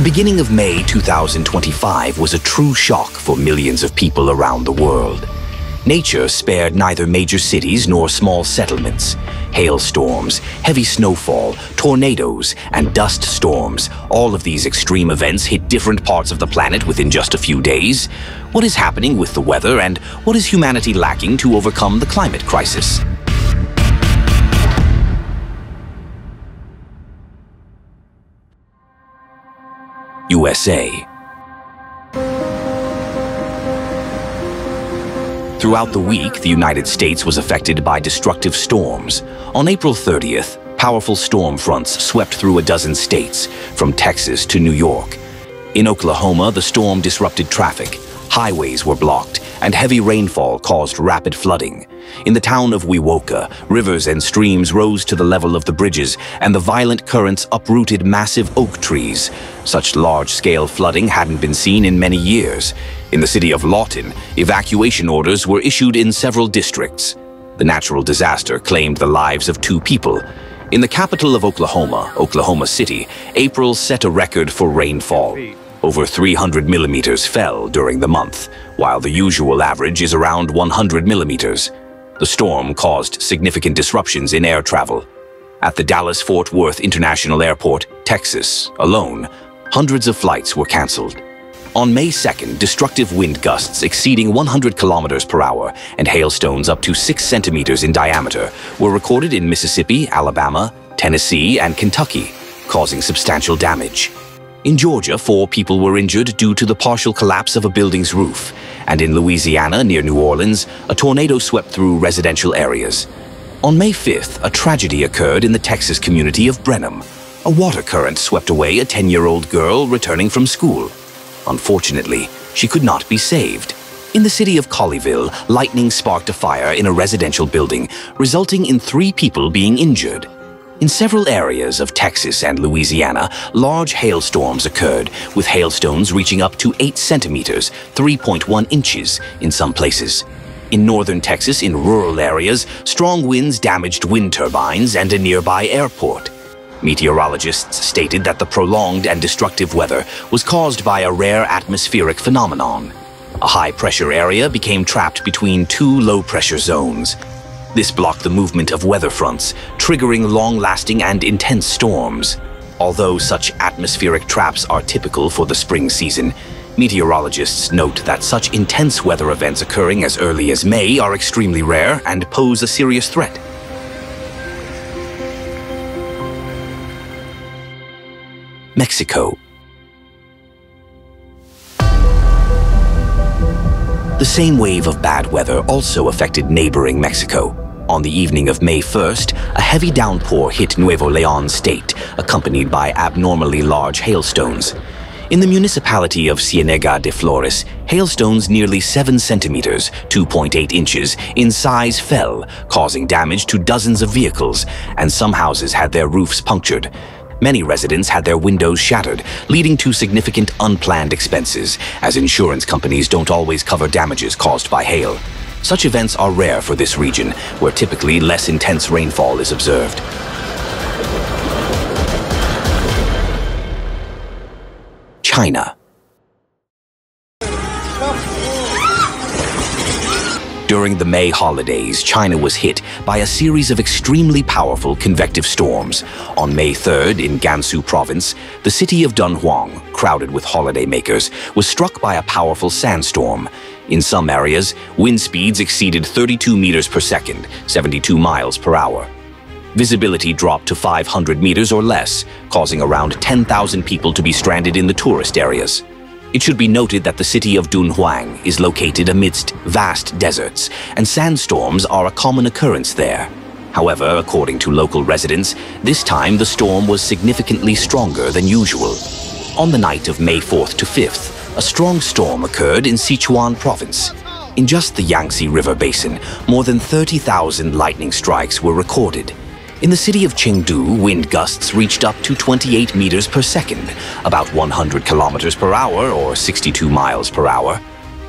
beginning of May 2025 was a true shock for millions of people around the world. Nature spared neither major cities nor small settlements. Hailstorms, heavy snowfall, tornadoes, and dust storms, all of these extreme events hit different parts of the planet within just a few days. What is happening with the weather, and what is humanity lacking to overcome the climate crisis? USA. Throughout the week, the United States was affected by destructive storms. On April 30th, powerful storm fronts swept through a dozen states, from Texas to New York. In Oklahoma, the storm disrupted traffic. Highways were blocked, and heavy rainfall caused rapid flooding. In the town of Wewoka, rivers and streams rose to the level of the bridges, and the violent currents uprooted massive oak trees. Such large-scale flooding hadn't been seen in many years. In the city of Lawton, evacuation orders were issued in several districts. The natural disaster claimed the lives of 2 people. In the capital of Oklahoma, Oklahoma City, April set a record for rainfall. Over 300 millimeters fell during the month, while the usual average is around 100 millimeters. The storm caused significant disruptions in air travel. At the Dallas-Fort Worth International Airport, Texas, alone, hundreds of flights were canceled. On May 2nd, destructive wind gusts exceeding 100 kilometers per hour and hailstones up to 6 centimeters in diameter were recorded in Mississippi, Alabama, Tennessee, and Kentucky, causing substantial damage. In Georgia, 4 people were injured due to the partial collapse of a building's roof, and in Louisiana, near New Orleans, a tornado swept through residential areas. On May 5th, a tragedy occurred in the Texas community of Brenham. A water current swept away a 10-year-old girl returning from school. Unfortunately, she could not be saved. In the city of Colleyville, lightning sparked a fire in a residential building, resulting in 3 people being injured. In several areas of Texas and Louisiana, large hailstorms occurred, with hailstones reaching up to 8 centimeters, 3.1 inches in some places. In northern Texas, in rural areas, strong winds damaged wind turbines and a nearby airport. Meteorologists stated that the prolonged and destructive weather was caused by a rare atmospheric phenomenon. A high-pressure area became trapped between 2 low-pressure zones. This blocked the movement of weather fronts, triggering long-lasting and intense storms. Although such atmospheric traps are typical for the spring season, meteorologists note that such intense weather events occurring as early as May are extremely rare and pose a serious threat. Mexico. The same wave of bad weather also affected neighboring Mexico. On the evening of May 1st, a heavy downpour hit Nuevo León state, accompanied by abnormally large hailstones. In the municipality of Ciénega de Flores, hailstones nearly 7 centimeters, 2.8 inches, in size fell, causing damage to dozens of vehicles, and some houses had their roofs punctured. Many residents had their windows shattered, leading to significant unplanned expenses, as insurance companies don't always cover damages caused by hail. Such events are rare for this region, where typically less intense rainfall is observed. China. During the May holidays, China was hit by a series of extremely powerful convective storms. On May 3rd, in Gansu province, the city of Dunhuang, crowded with holidaymakers, was struck by a powerful sandstorm. In some areas, wind speeds exceeded 32 meters per second, 72 miles per hour. Visibility dropped to 500 meters or less, causing around 10,000 people to be stranded in the tourist areas. It should be noted that the city of Dunhuang is located amidst vast deserts, and sandstorms are a common occurrence there. However, according to local residents, this time the storm was significantly stronger than usual. On the night of May 4th to 5th, a strong storm occurred in Sichuan province. In just the Yangtze River basin, more than 30,000 lightning strikes were recorded. In the city of Chengdu, wind gusts reached up to 28 meters per second, about 100 kilometers per hour or 62 miles per hour.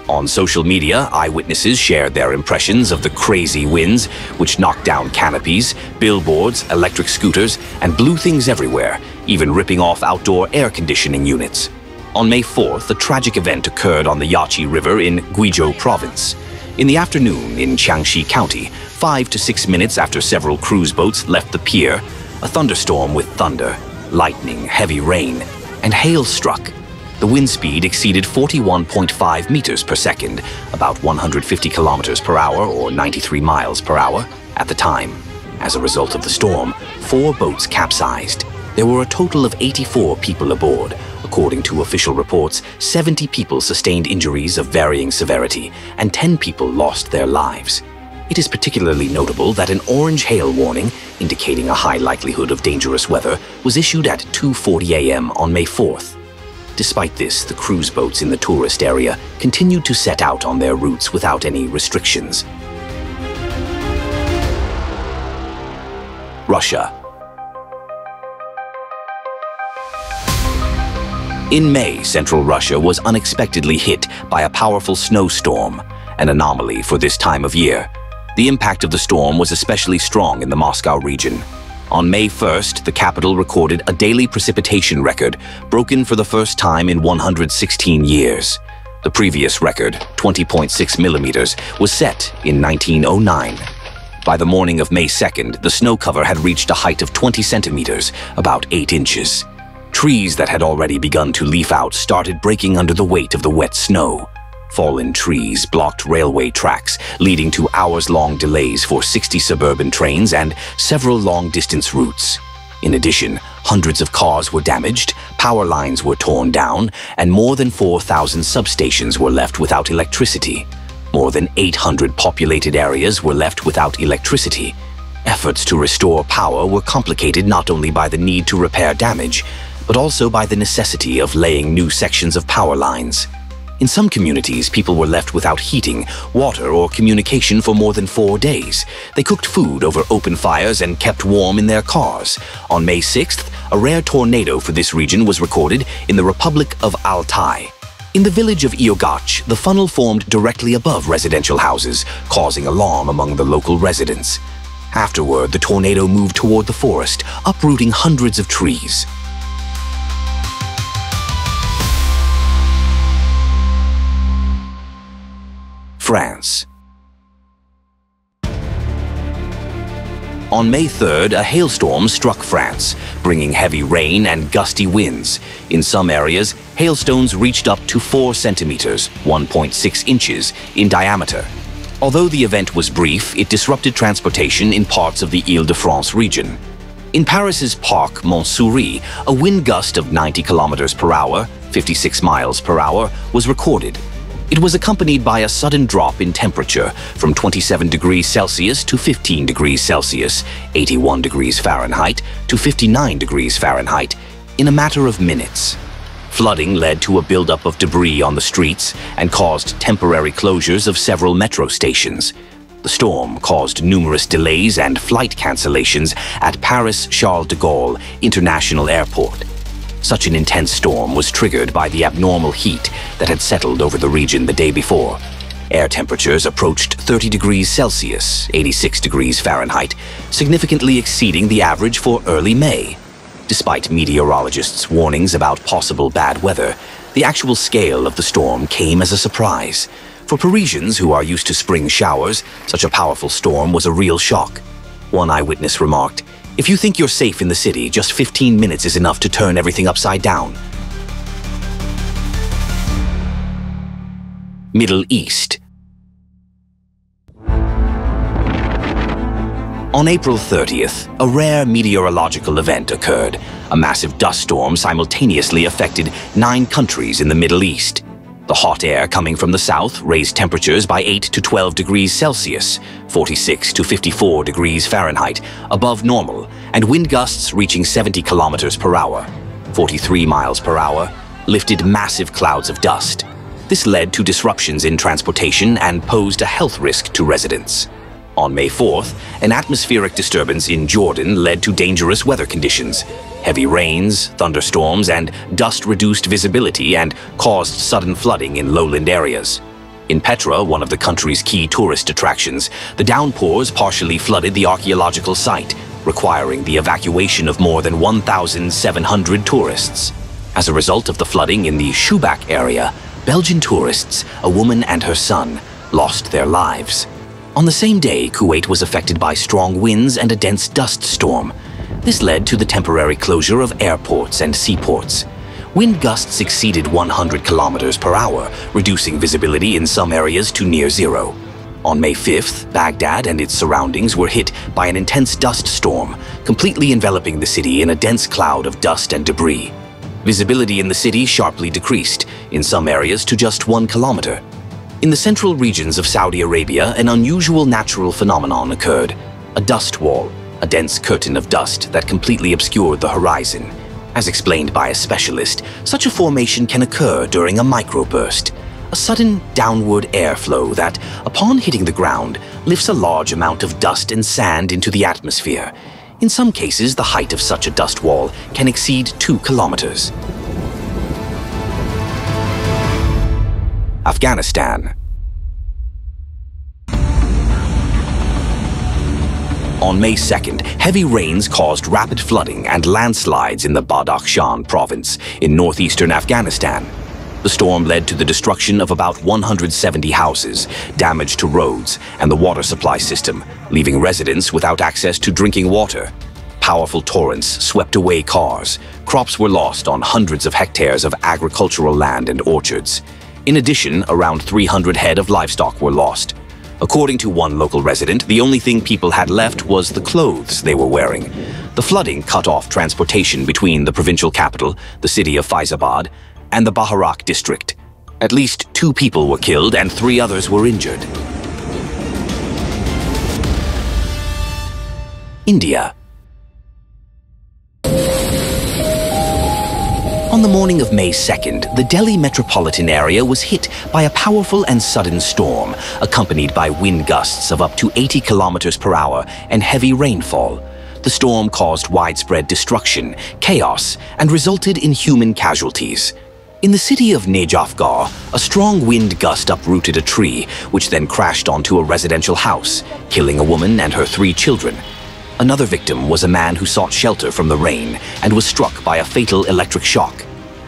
On social media, eyewitnesses shared their impressions of the crazy winds, which knocked down canopies, billboards, electric scooters, and blew things everywhere, even ripping off outdoor air conditioning units. On May 4th, a tragic event occurred on the Yachi River in Guizhou Province. In the afternoon in Jiangxi County, 5 to 6 minutes after several cruise boats left the pier, a thunderstorm with thunder, lightning, heavy rain, and hail struck. The wind speed exceeded 41.5 meters per second, about 150 kilometers per hour or 93 miles per hour at the time. As a result of the storm, 4 boats capsized. There were a total of 84 people aboard. According to official reports, 70 people sustained injuries of varying severity, and 10 people lost their lives. It is particularly notable that an orange hail warning, indicating a high likelihood of dangerous weather, was issued at 2:40 a.m. on May 4th. Despite this, the cruise boats in the tourist area continued to set out on their routes without any restrictions. Russia. In May, central Russia was unexpectedly hit by a powerful snowstorm, an anomaly for this time of year. The impact of the storm was especially strong in the Moscow region. On May 1st, the capital recorded a daily precipitation record, broken for the first time in 116 years. The previous record, 20.6 millimeters, was set in 1909. By the morning of May 2nd, the snow cover had reached a height of 20 centimeters, about 8 inches. Trees that had already begun to leaf out started breaking under the weight of the wet snow. Fallen trees blocked railway tracks, leading to hours-long delays for 60 suburban trains and several long-distance routes. In addition, hundreds of cars were damaged, power lines were torn down, and more than 4,000 substations were left without electricity. More than 800 populated areas were left without electricity. Efforts to restore power were complicated not only by the need to repair damage, but also by the necessity of laying new sections of power lines. In some communities, people were left without heating, water, or communication for more than 4 days. They cooked food over open fires and kept warm in their cars. On May 6th, a rare tornado for this region was recorded in the Republic of Altai. In the village of Iogach, the funnel formed directly above residential houses, causing alarm among the local residents. Afterward, the tornado moved toward the forest, uprooting hundreds of trees. France. On May 3rd, a hailstorm struck France, bringing heavy rain and gusty winds. In some areas, hailstones reached up to 4 centimeters, 1.6 inches, in diameter. Although the event was brief, it disrupted transportation in parts of the Île-de-France region. In Paris's Parc Montsouris, a wind gust of 90 kilometers per hour, 56 miles per hour, was recorded. It was accompanied by a sudden drop in temperature from 27 degrees Celsius to 15 degrees Celsius, 81 degrees Fahrenheit to 59 degrees Fahrenheit, in a matter of minutes. Flooding led to a buildup of debris on the streets and caused temporary closures of several metro stations. The storm caused numerous delays and flight cancellations at Paris Charles de Gaulle International Airport. Such an intense storm was triggered by the abnormal heat that had settled over the region the day before. Air temperatures approached 30 degrees Celsius, 86 degrees Fahrenheit, significantly exceeding the average for early May. Despite meteorologists' warnings about possible bad weather, the actual scale of the storm came as a surprise. For Parisians who are used to spring showers, such a powerful storm was a real shock. One eyewitness remarked, "If you think you're safe in the city, just 15 minutes is enough to turn everything upside down." Middle East. On April 30th, a rare meteorological event occurred. A massive dust storm simultaneously affected 9 countries in the Middle East. The hot air coming from the south raised temperatures by 8 to 12 degrees Celsius, 46 to 54 degrees Fahrenheit, above normal, and wind gusts reaching 70 kilometers per hour, 43 miles per hour, lifted massive clouds of dust. This led to disruptions in transportation and posed a health risk to residents. On May 4th, an atmospheric disturbance in Jordan led to dangerous weather conditions. Heavy rains, thunderstorms, and dust reduced visibility and caused sudden flooding in lowland areas. In Petra, one of the country's key tourist attractions, the downpours partially flooded the archaeological site. requiring the evacuation of more than 1,700 tourists. As a result of the flooding in the Shubak area, Belgian tourists, a woman and her son, lost their lives. On the same day, Kuwait was affected by strong winds and a dense dust storm. This led to the temporary closure of airports and seaports. Wind gusts exceeded 100 kilometers per hour, reducing visibility in some areas to near zero. On May 5th, Baghdad and its surroundings were hit by an intense dust storm, completely enveloping the city in a dense cloud of dust and debris. Visibility in the city sharply decreased, in some areas to just 1 kilometer. In the central regions of Saudi Arabia, an unusual natural phenomenon occurred: a dust wall, a dense curtain of dust that completely obscured the horizon. As explained by a specialist, such a formation can occur during a microburst, a sudden downward airflow that, upon hitting the ground, lifts a large amount of dust and sand into the atmosphere. In some cases, the height of such a dust wall can exceed 2 kilometers. Afghanistan. On May 2nd, heavy rains caused rapid flooding and landslides in the Badakhshan province in northeastern Afghanistan. The storm led to the destruction of about 170 houses, damage to roads and the water supply system, leaving residents without access to drinking water. Powerful torrents swept away cars. Crops were lost on hundreds of hectares of agricultural land and orchards. In addition, around 300 head of livestock were lost. According to one local resident, the only thing people had left was the clothes they were wearing. The flooding cut off transportation between the provincial capital, the city of Faizabad, and the Baharak district. At least 2 people were killed and 3 others were injured. India. On the morning of May 2nd, the Delhi metropolitan area was hit by a powerful and sudden storm, accompanied by wind gusts of up to 80 kilometers per hour and heavy rainfall. The storm caused widespread destruction, chaos, and resulted in human casualties. In the city of Najafgarh, a strong wind gust uprooted a tree, which then crashed onto a residential house, killing a woman and her 3 children. Another victim was a man who sought shelter from the rain and was struck by a fatal electric shock.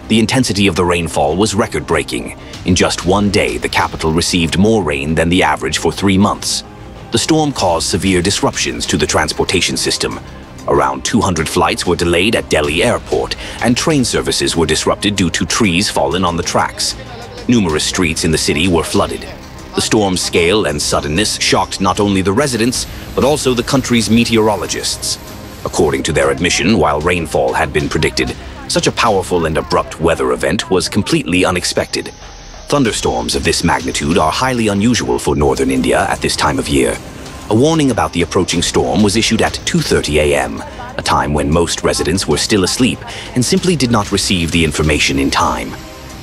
The intensity of the rainfall was record-breaking. In just 1 day, the capital received more rain than the average for 3 months. The storm caused severe disruptions to the transportation system. Around 200 flights were delayed at Delhi airport, and train services were disrupted due to trees fallen on the tracks. Numerous streets in the city were flooded. The storm's scale and suddenness shocked not only the residents, but also the country's meteorologists. According to their admission, while rainfall had been predicted, such a powerful and abrupt weather event was completely unexpected. Thunderstorms of this magnitude are highly unusual for northern India at this time of year. A warning about the approaching storm was issued at 2:30 a.m., a time when most residents were still asleep and simply did not receive the information in time.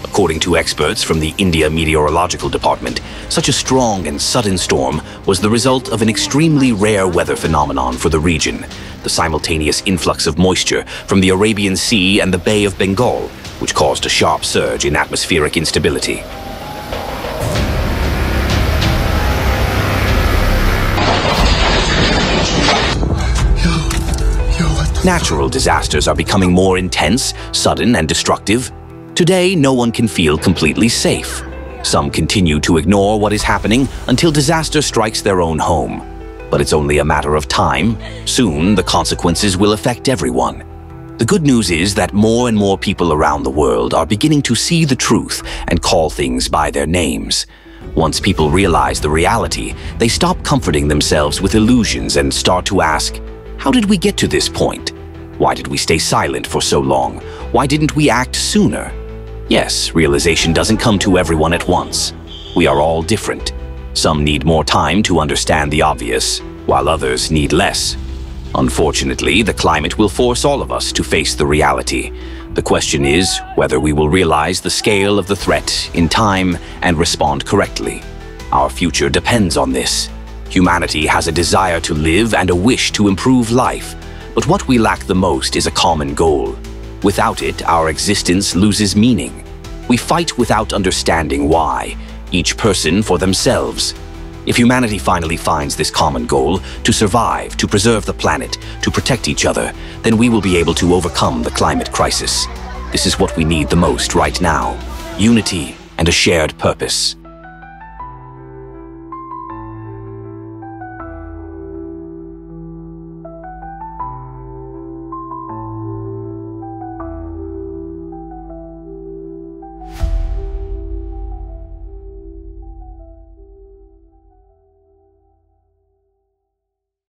According to experts from the India Meteorological Department, such a strong and sudden storm was the result of an extremely rare weather phenomenon for the region, the simultaneous influx of moisture from the Arabian Sea and the Bay of Bengal, which caused a sharp surge in atmospheric instability. Natural disasters are becoming more intense, sudden, and destructive. Today, no one can feel completely safe. Some continue to ignore what is happening until disaster strikes their own home. But it's only a matter of time. Soon, the consequences will affect everyone. The good news is that more and more people around the world are beginning to see the truth and call things by their names. Once people realize the reality, they stop comforting themselves with illusions and start to ask, how did we get to this point? Why did we stay silent for so long? Why didn't we act sooner? Yes, realization doesn't come to everyone at once. We are all different. Some need more time to understand the obvious, while others need less. Unfortunately, the climate will force all of us to face the reality. The question is whether we will realize the scale of the threat in time and respond correctly. Our future depends on this. Humanity has a desire to live and a wish to improve life, but what we lack the most is a common goal. Without it, our existence loses meaning. We fight without understanding why, each person for themselves. If humanity finally finds this common goal, to survive, to preserve the planet, to protect each other, then we will be able to overcome the climate crisis. This is what we need the most right now: unity and a shared purpose.